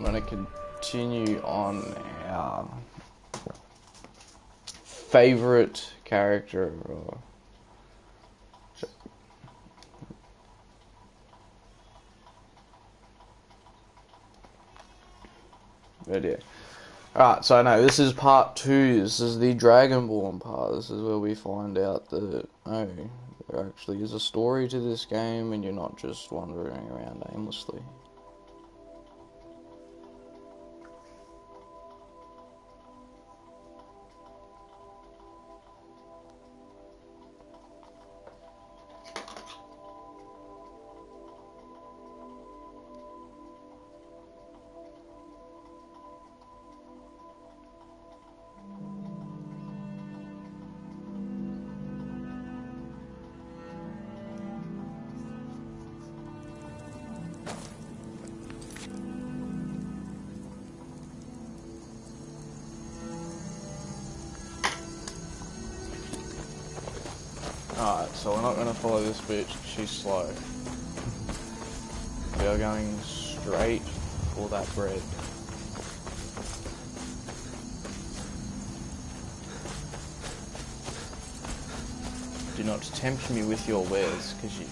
I'm gonna continue on our favorite character. But yeah. Alright, so no, this is part 2. This is the Dragonborn part. This is where we find out that, oh, there actually is a story to this game and you're not just wandering around aimlessly. Alright, so we're not going to follow this bitch, she's slow. We are going straight for that bread. Do not tempt me with your wares, because you...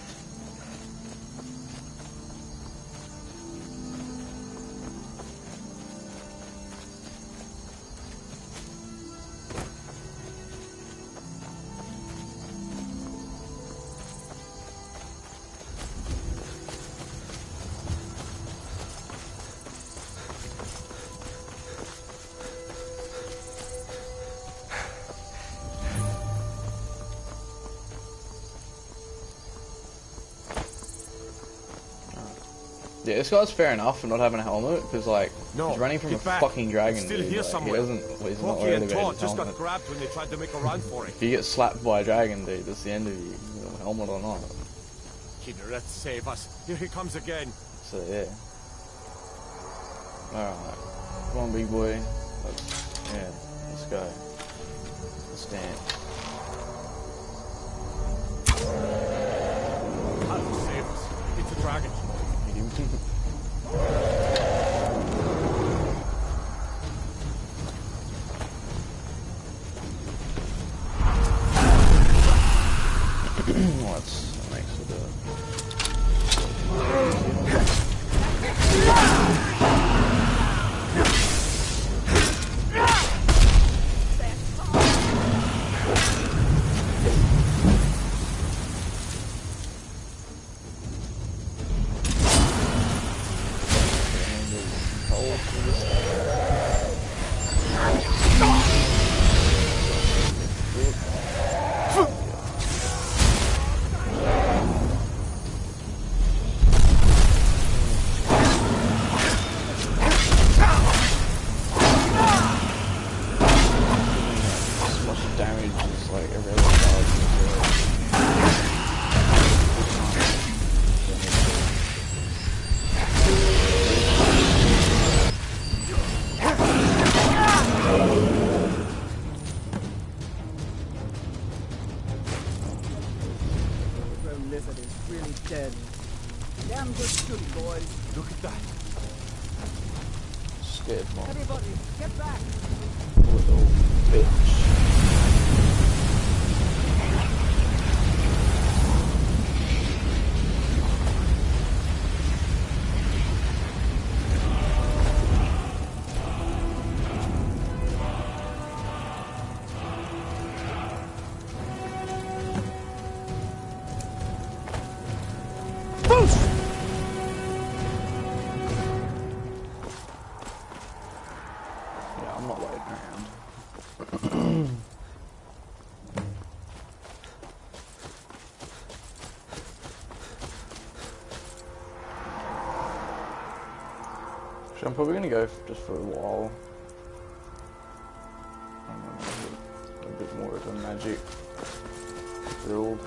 Yeah, this guy's fair enough for not having a helmet, because like, he's running from a fucking dragon, dude. Like, he's not worried about his helmet. Grabbed when they tried to make a run for it. If you get slapped by a dragon, dude, that's the end of you, helmet or not. Let's save us. Here he comes again. So yeah. Alright. Come on, big boy. Let's go. Let's dance. That'll save us. It's a dragon. Let's make sure to... I'm probably going to go just for a while. A bit more of a magic build.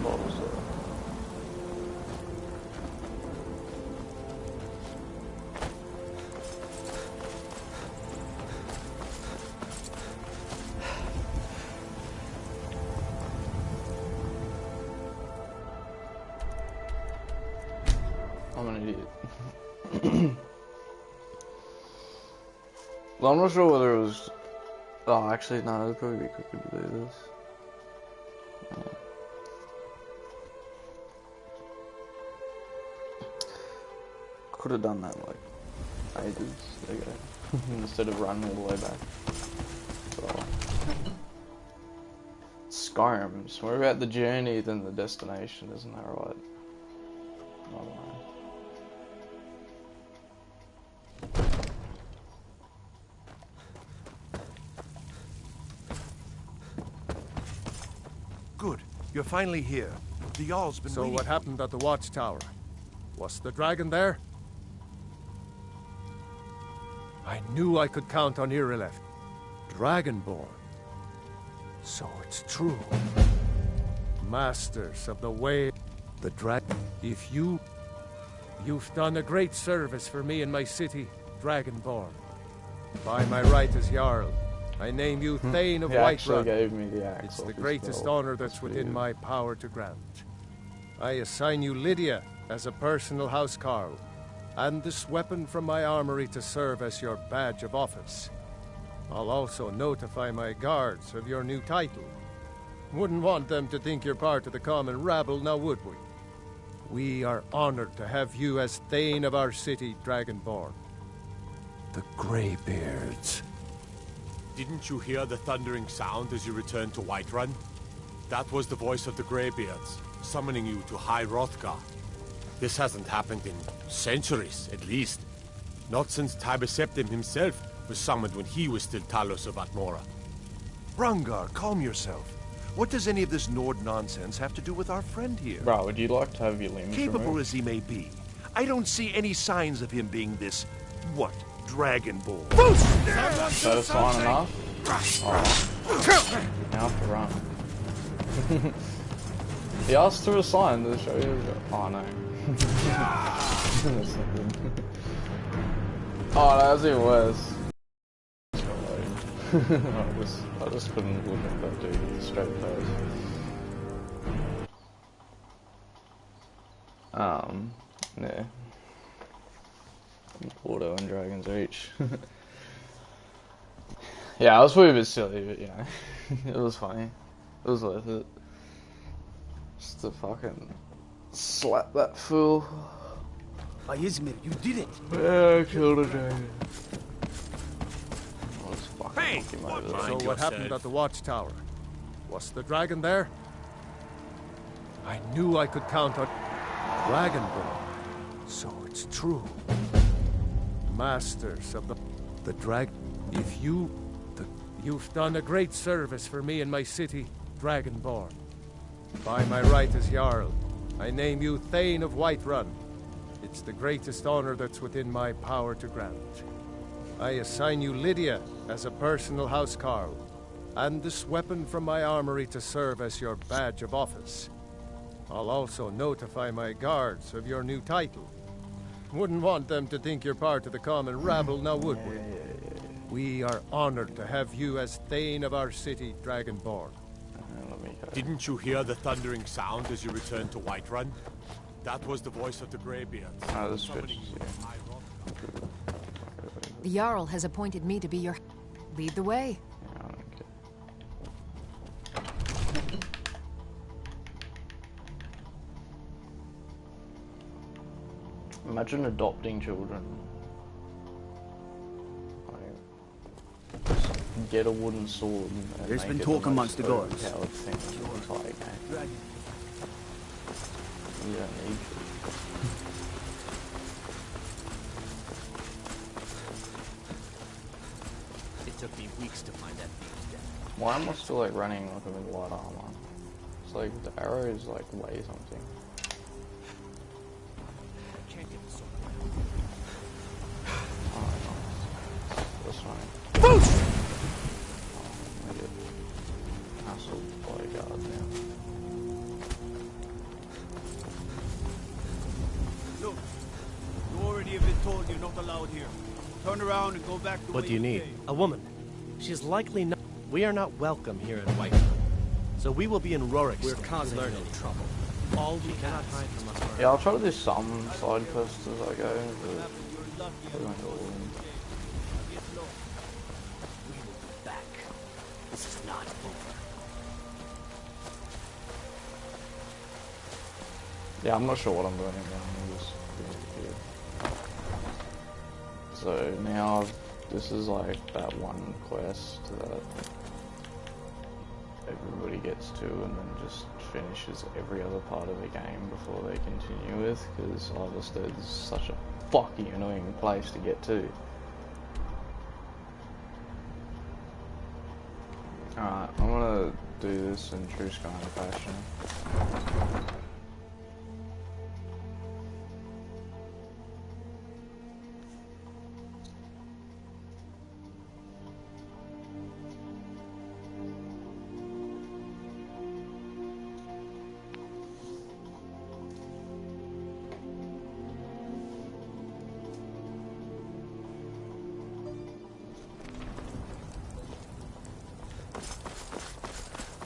Bottles. an idiot. Well, I'm not sure whether it was... Oh, actually, no, it'd probably be quicker to do this. Could have done that, like, ages ago. Instead of running all the way back. So, Skyrim. It's more about the journey than the destination, isn't that right? I don't know. Good. You're finally here. The Jarl's been So waiting. what happened at the watchtower? Was the dragon there? I knew I could count on Irileth. Dragonborn. So it's true. Masters of the way. The dragon. If you've done a great service for me and my city, Dragonborn. By my right as Jarl, I name you Thane of He actually Whiterun. gave me the axe. It's off the his greatest belt. honor that's within my power to grant. I assign you Lydia as a personal housecarl, and this weapon from my armory to serve as your badge of office. I'll also notify my guards of your new title. Wouldn't want them to think you're part of the common rabble, now would we? We are honored to have you as Thane of our city, Dragonborn. The Greybeards. Didn't you hear the thundering sound as you returned to Whiterun? That was the voice of the Greybeards, summoning you to High Hrothgar. This hasn't happened in centuries, at least. Not since Tibeseptim himself was summoned when he was still Talos of Atmora. Rungar, calm yourself. What does any of this Nord nonsense have to do with our friend here? Bro, would you like to have your limbs Capable removed? as he may be, I don't see any signs of him being this, what, Dragonborn. Is that a sign enough? Oh. Now have to run. He asked for a sign to show you. Oh no. That's not good. Oh, that's even worse. I just couldn't look at that dude with a straight face. Yeah. Auto and Dragon's Reach. Yeah, I was probably a bit silly, but you know, it was funny. It was worth it. Just to fucking slap that fool. Izmir, you did it! Yeah, I killed a dragon. I was fucking Hey, knock him over So there. Mind what happened yourself. at the watchtower? Was the dragon there? I knew I could count on Dragonborn. So it's true. Masters of the dragon. If you've done a great service for me and my city, Dragonborn. By my right as Jarl, I name you Thane of Whiterun. It's the greatest honor that's within my power to grant. I assign you Lydia as a personal housecarl, and this weapon from my armory to serve as your badge of office. I'll also notify my guards of your new title. Wouldn't want them to think you're part of the common rabble, now would we? We are honored to have you as Thane of our city, Dragonborn. Let me go. Didn't you hear the thundering sound as you returned to Whiterun? That was the voice of the Greybeards, Oh, this summoning bitch, you to High Hrothgar. The Jarl has appointed me to be your... Lead the way. Yeah, I don't care. Imagine adopting children. Like, just get a wooden sword and There's make been it talk the amongst most the gods. overpowered thing in the entire game. You don't need to. It took me weeks to find that beast dead. Why am I still like running like I'm in light armor? It's like the arrows like weigh something. Can't get the sword. Oh, nice. That's fine. Boost! Oh, I get hassled bodyguard now. Look, you already have been told you're not allowed here. Turn around and go back the What way do you need? came. A woman. She's likely not. We are not welcome here in Whiterun. So we will be in Rorik's. We're causing learn no any trouble. All we cannot hide from us. Yeah, I'll try to do some side quests as I go, but probably won't do all of them. We will be back. This is not over. Yeah, I'm not sure what I'm doing now. So now this is like that one quest that everybody gets to and then just finishes every other part of the game before they continue with, because Harvester is such a fucking annoying place to get to. Alright, I'm gonna do this in true Skyrim fashion.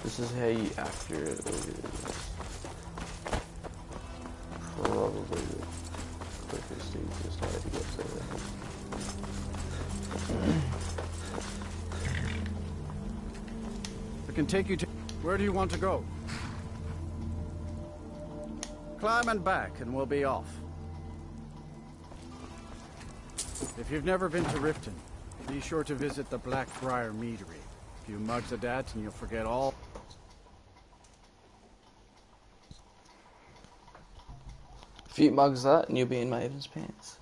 This is how you accurately do this. Probably the quickest, easiest way to get to it. I can take you to... Where do you want to go? Climb and back and we'll be off. If you've never been to Riften, be sure to visit the Blackbriar Meadery. A few mugs of that and you'll forget all... A few mugs of that and you'll be in Maven's pants.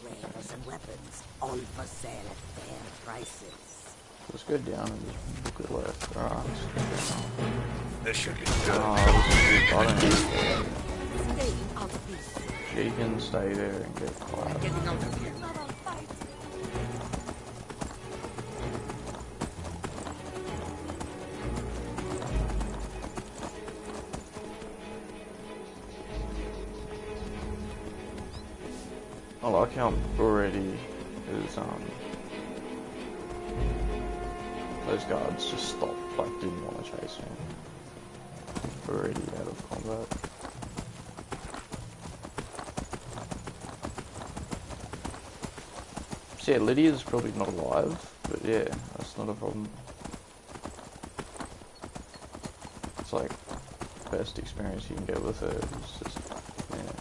Wares and weapons, all for sale at fair prices. Let's go down and just book it left. Alright. This should be Oh, good. this is good. Staying out of this. She can stay there and get quiet. Getting out of here. I like how already is those guards just stopped, like didn't want to chase me. Already out of combat. So yeah, Lydia's probably not alive, but yeah, that's not a problem. It's like best experience you can get with her. It's just yeah.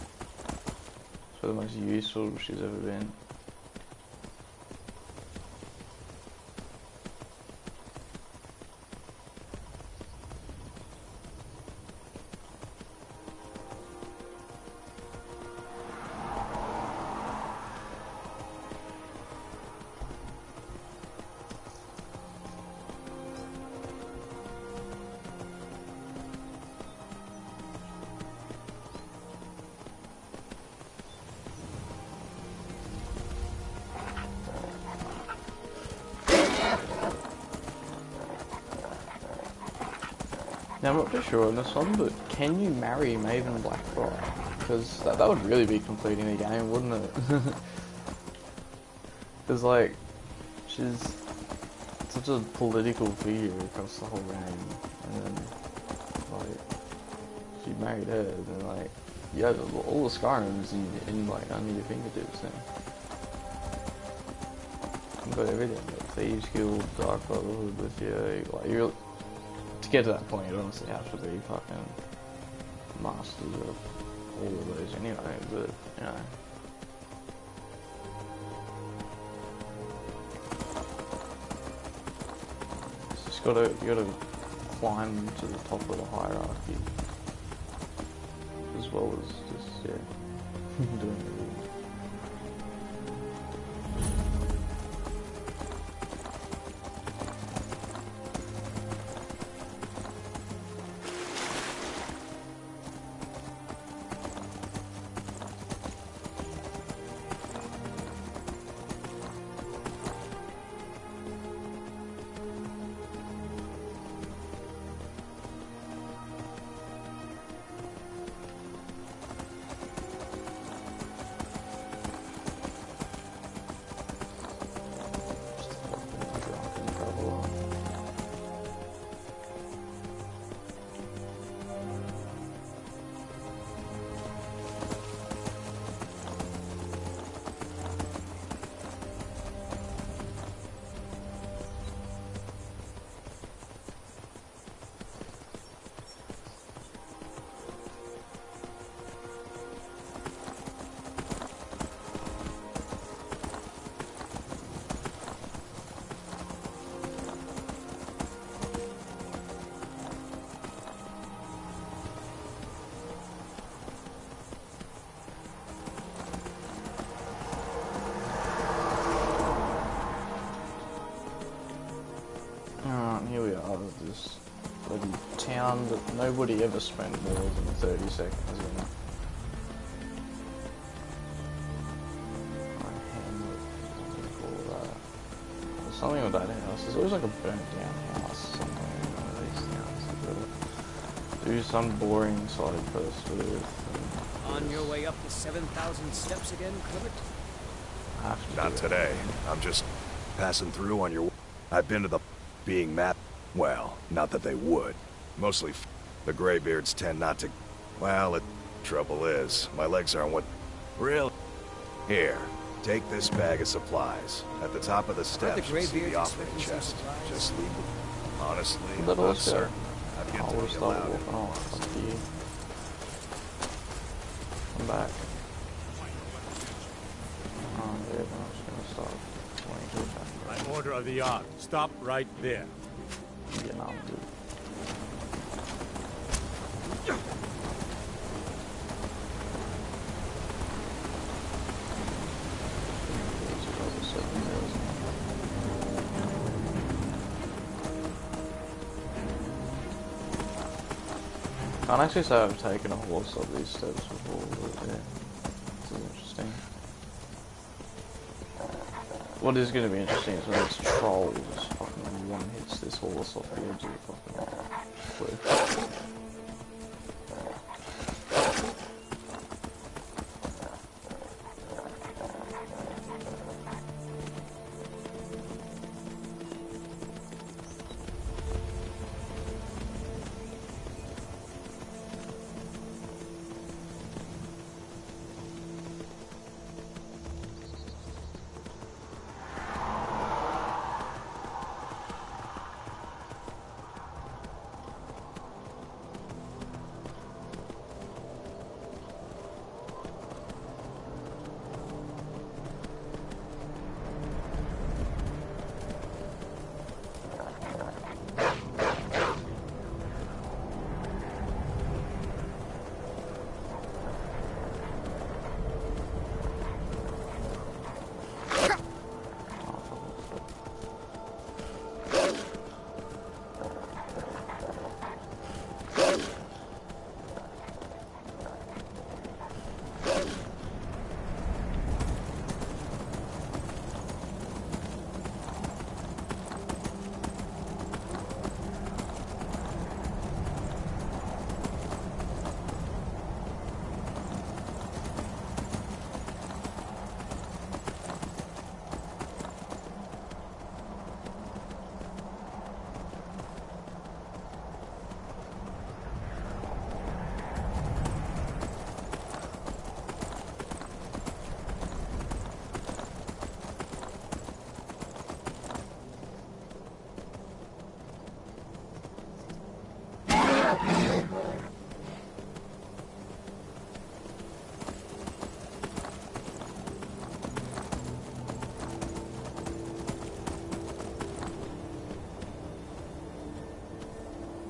It's the most useful she's ever been. Now, I'm not too sure on this one, but can you marry Maven Blackbriar? Because that would really be completing the game, wouldn't it? Because, like, she's such a political figure across the whole game, and then, like, she married her, and then, like, you have all the Skyrims in like, under your fingertips now. You've got everything, like, Thieves Guild, Dark Brotherhood with you, like, you're... To get to that point, you honestly have to be fucking masters of all of those anyway, but, you know. You gotta climb to the top of the hierarchy. as well as just, yeah, doing everything. Here we are, this bloody town that nobody ever spent more than 30 seconds in. There's something with that house. There's always like a burnt down house somewhere in one of these towns. You've got to do some boring side quest with. On your way up the 7,000 steps again, Clement? Not today. I'm just passing through on your... I've been to the... being mad. Well, not that they would. Mostly the Greybeards tend not to... Well, the trouble is, my legs aren't what... Really? Here, take this bag of supplies. At the top of the steps, you'll see the offering chest. Just leave it. Honestly, I'm not certain. I've yet to be allowed in. Oh, fuck you. Come back. Oh, yeah, I'm just gonna stop. Waiting to attack. By order of the Yard, stop right there. Yeah, no, I'm good. Can't actually say I've taken a horse up these steps before, but yeah, this is interesting. What is going to be interesting is when this troll just fucking one hits this horse off the edge of the fucking cliff.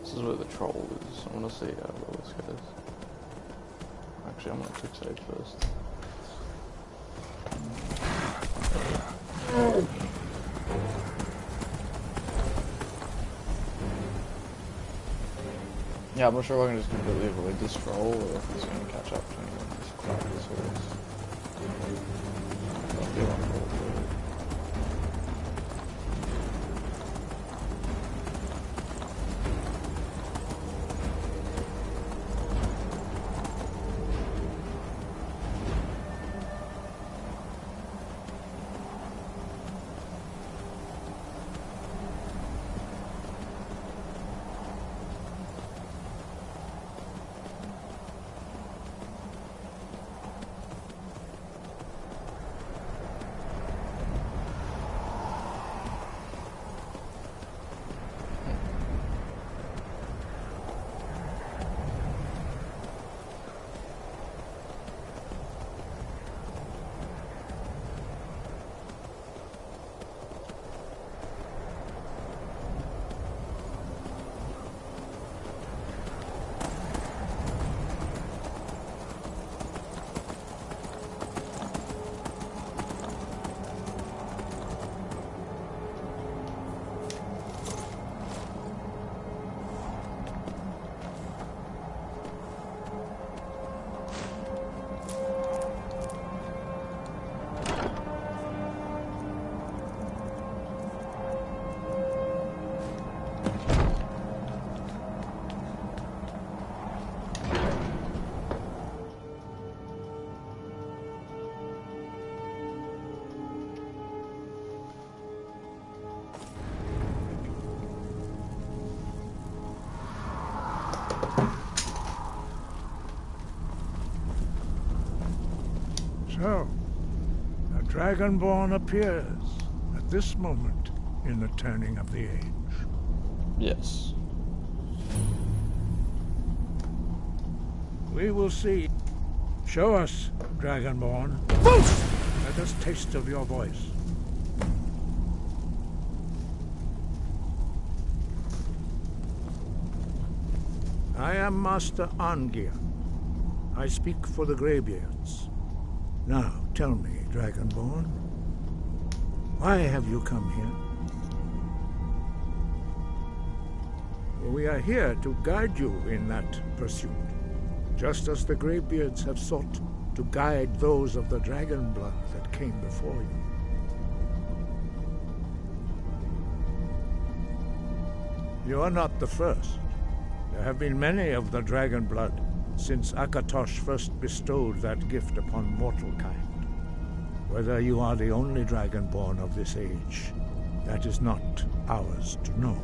This is where the troll is. I want to see how well this goes. Actually, I'm gonna click save first. Yeah, I'm not sure if I can just completely avoid this troll or if it's going to catch up to me when this crap is first. I'll be on hold for it. So, a Dragonborn appears at this moment in the turning of the age. Yes. We will see. Show us, Dragonborn. Let us taste of your voice. I am Master Angia. I speak for the Greybeards. Now, tell me, Dragonborn, why have you come here? We are here to guide you in that pursuit, just as the Greybeards have sought to guide those of the dragon blood that came before you. You are not the first. There have been many of the dragon blood since Akatosh first bestowed that gift upon mortal kind. Whether you are the only Dragonborn of this age, that is not ours to know.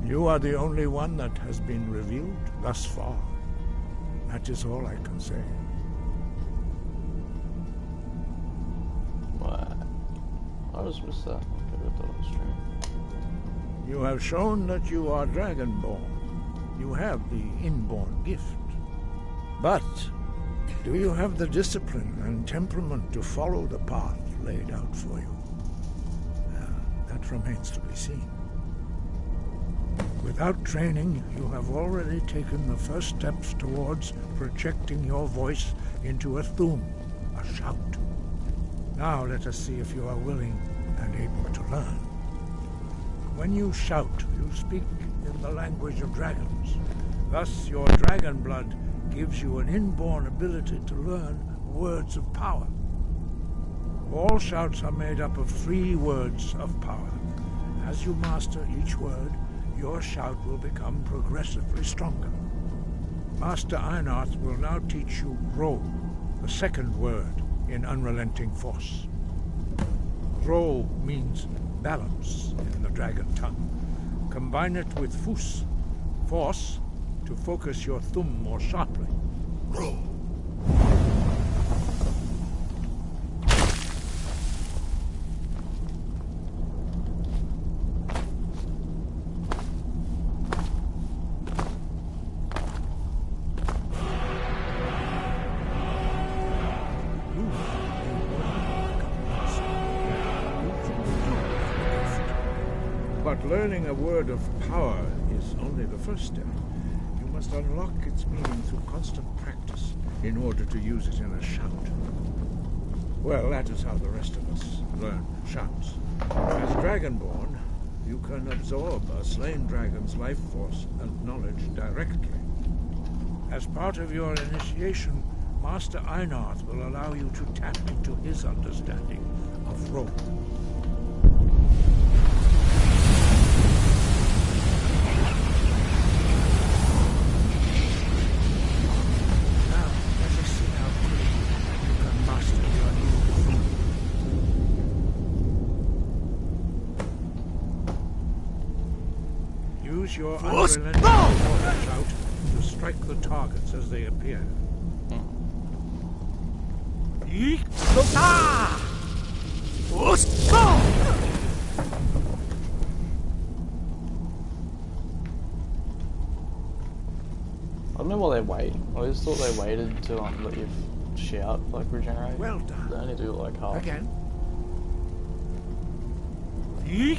You are the only one that has been revealed thus far. That is all I can say. What? I just missed that. Okay, I thought it was stream. You have shown that you are Dragonborn. You have the inborn gift. But do you have the discipline and temperament to follow the path laid out for you? That remains to be seen. Without training, you have already taken the first steps towards projecting your voice into a thum, a shout. Now let us see if you are willing and able to learn. When you shout, you speak in the language of dragons. Thus, your dragon blood gives you an inborn ability to learn words of power. All shouts are made up of 3 words of power. As you master each word, your shout will become progressively stronger. Master Einarth will now teach you Ro, the second word in Unrelenting Force. Ro means balance in the dragon tongue. Combine it with Fus, force, to focus your thumb more sharply. Ro. But learning a word of power is only the first step. You must unlock its meaning through constant practice in order to use it in a shout. Well, that is how the rest of us learn shouts. As Dragonborn, you can absorb a slain dragon's life force and knowledge directly. As part of your initiation, Master Einarth will allow you to tap into his understanding of rope. Now, let us see how quickly you can master your new food. Use your unrelenting water shout to strike the targets as they appear. I don't know why they wait. I just thought they waited to let you shout, like regenerate. Well done. They only do it like half. Again. You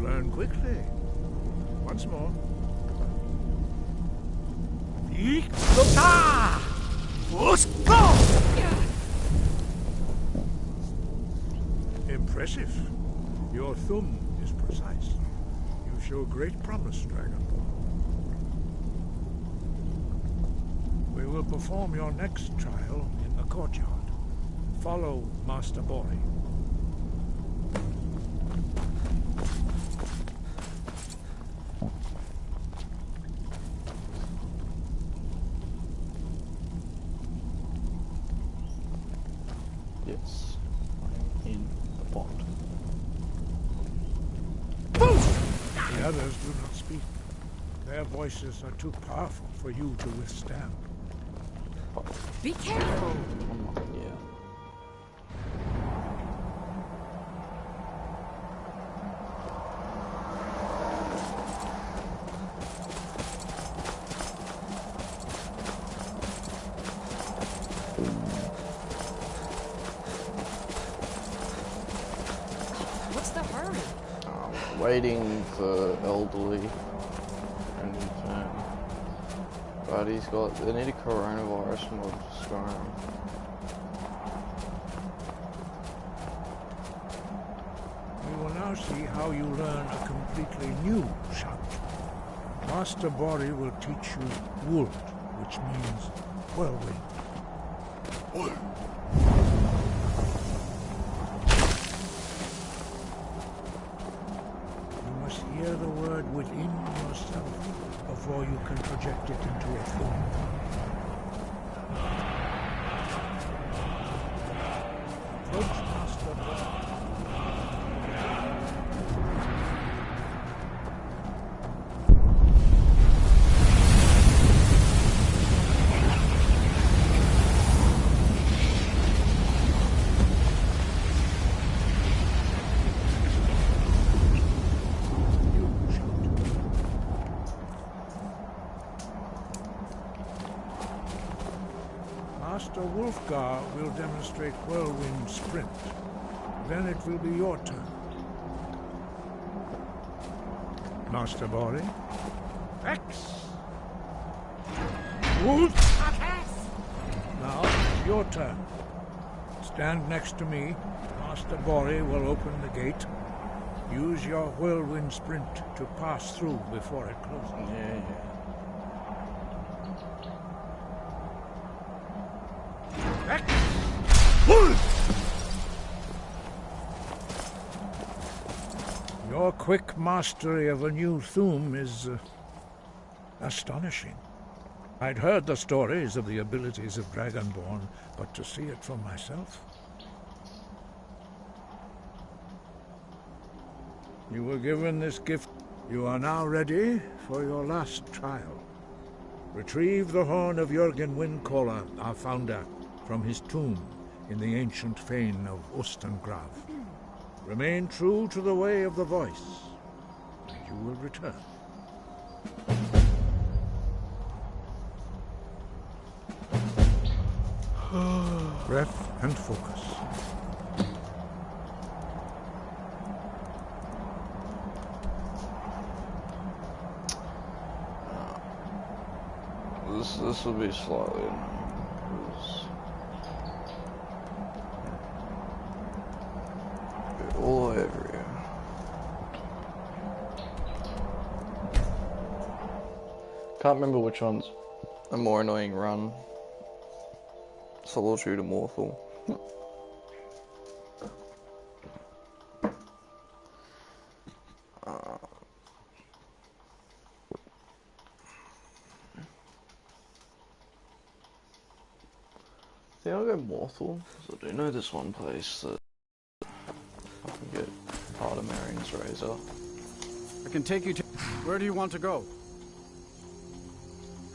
learn quickly. Once more. Impressive. Your thumb is precise. You show great promise, Dragonborn. We will perform your next trial in the courtyard. Follow Master Bori. Yes. I'm in the pot. The others do not speak. Their voices are too powerful for you to withstand. Be careful. Yeah. What's the hurry? Waiting for elderly and infirm. But they need a coronavirus mod for Skyrim. We will now see how you learn a completely new shout. Master Bori will teach you Wold, which means whirlwind. You must hear the word within yourself before you can project it into a form. Approach Master Bori. Master Wolfgar will demonstrate Whirlwind Sprint. Then it will be your turn. Master Bori. X. Wolf. Now it's your turn. Stand next to me. Master Bori will open the gate. Use your Whirlwind Sprint to pass through before it closes. Yeah. Your quick mastery of a new Thum is astonishing. I'd heard the stories of the abilities of Dragonborn, but to see it for myself... You were given this gift. You are now ready for your last trial. Retrieve the horn of Jürgen Windcaller, our founder, from his tomb in the ancient fane of Ostengrav. Remain true to the way of the voice, and you will return. Breath and focus. This will be slightly annoying. All over here. Can't remember which one's a more annoying run. Solitude or Mortal. I think I'll go Mortal, because I do know this one place that I can get part of Marion's Razor. I can take you to... Where do you want to go?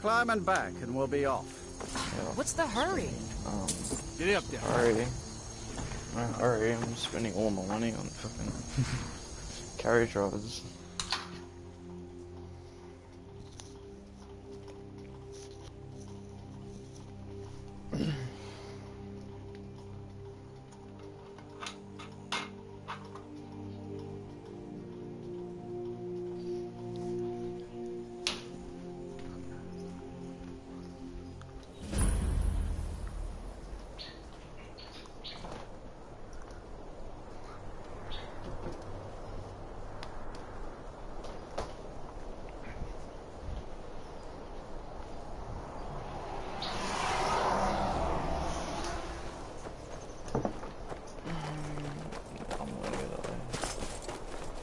Climb and back, and we'll be off. Yeah. What's the hurry? Get up there. Hurry. Hurry, I'm spending all my money on fucking carriage drivers.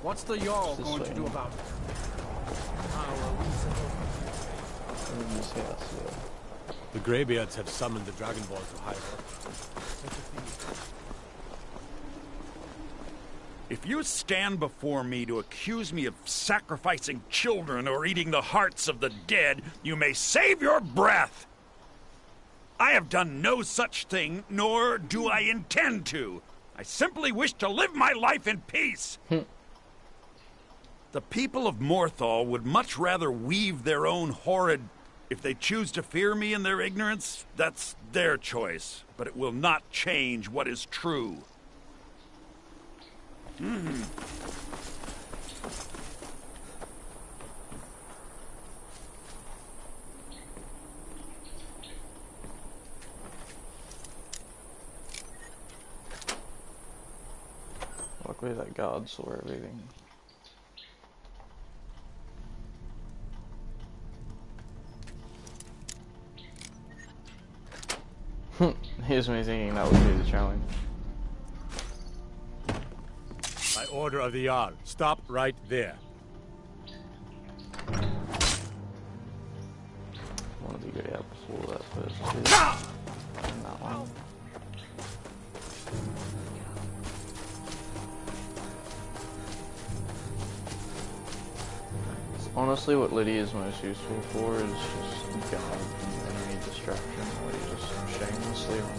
What's the Jarl going to do about it? The Greybeards have summoned the Dragonborn to high Hrothgar. If you stand before me to accuse me of sacrificing children or eating the hearts of the dead, you may save your breath! I have done no such thing, nor do I intend to. I simply wish to live my life in peace. The people of Morthal would much rather weave their own horrid... If they choose to fear me in their ignorance, that's their choice. But it will not change what is true. Luckily that guard saw everything. Here's me thinking that would be the challenge. By order of the Jarl, stop right there. Wanted to get out before that first hit. That one. Honestly, what Lydia is most useful for is just guard and enemy distraction, where you just shamelessly run off.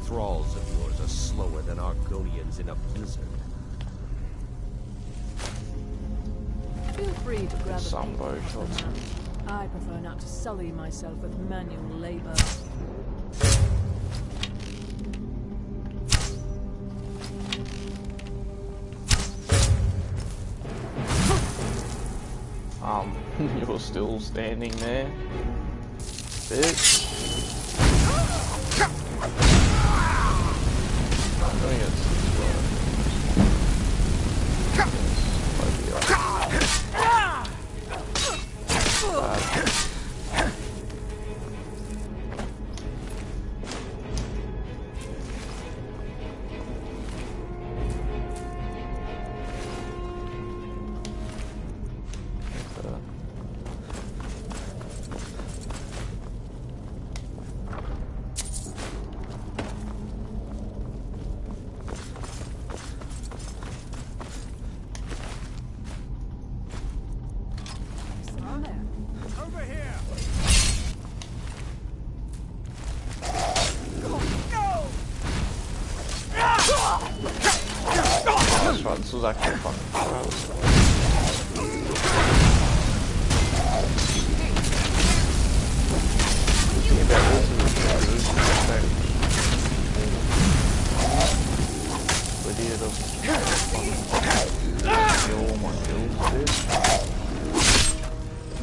thralls of yours are slower than Argonians in a blizzard. Feel free to grab Some a bow paper shots. for now. I prefer not to sully myself with manual labor. You're still standing there, bitch. I'm doing it. That's right, this was actually fun.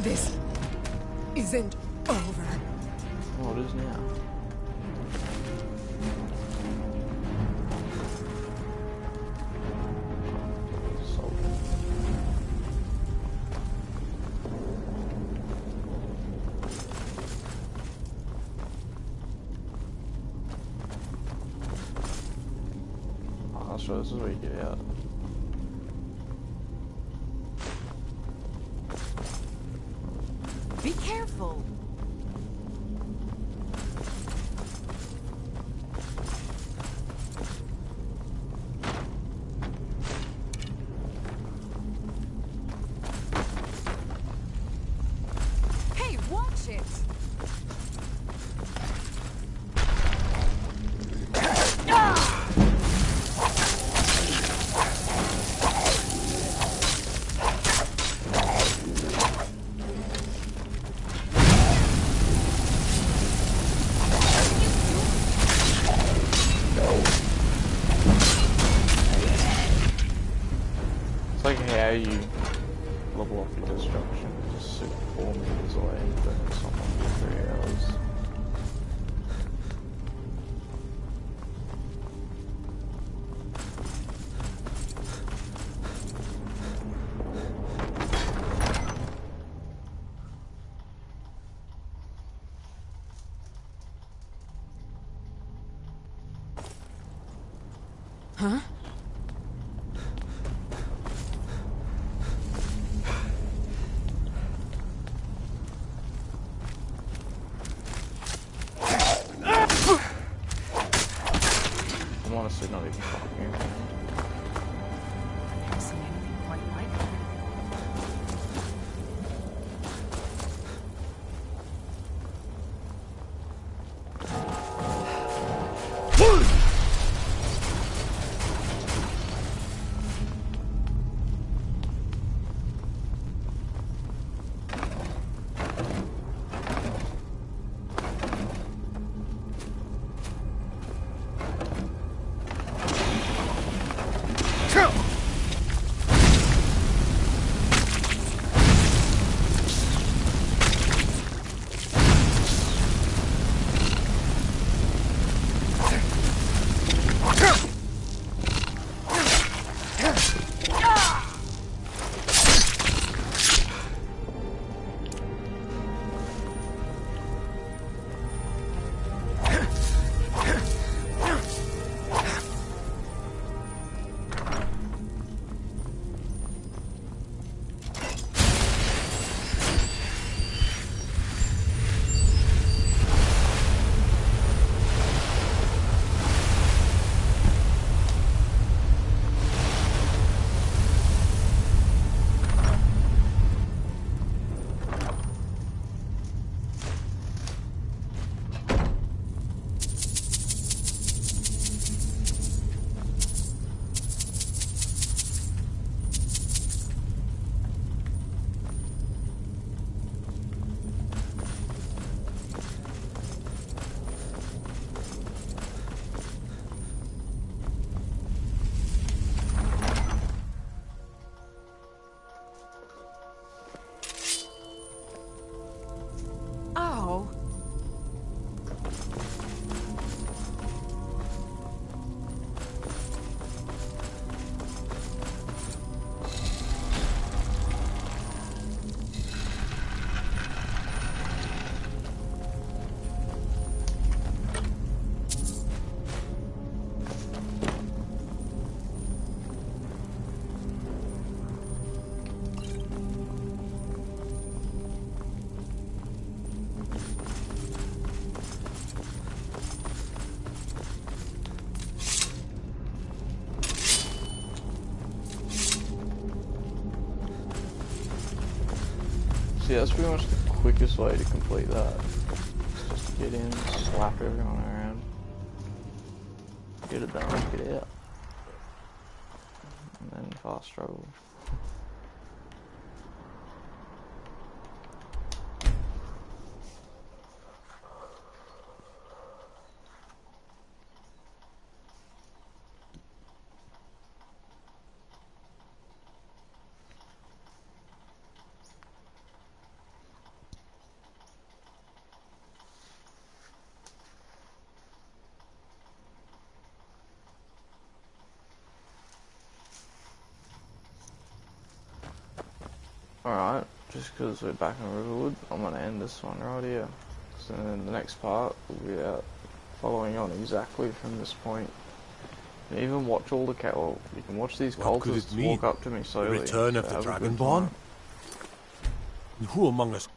This isn't over. Oh, it is now. So this is where you get out. Be careful. Hey, watch it. Like how you level off your destruction, just sit 4 meters away and burn someone for 3 hours. Huh? I'm honestly not even fucking. Never seen anything quite like it. Yeah, that's pretty much the quickest way to complete that. Just get in, slap everyone around. Get it done, get out. And then fast travel. Alright, just because we're back in Riverwood, I'm going to end this one right here. So then the next part will be out following on exactly from this point. You can even watch all the cattle. You can watch these cultists walk up to me slowly. The return of the Dragonborn? And who among us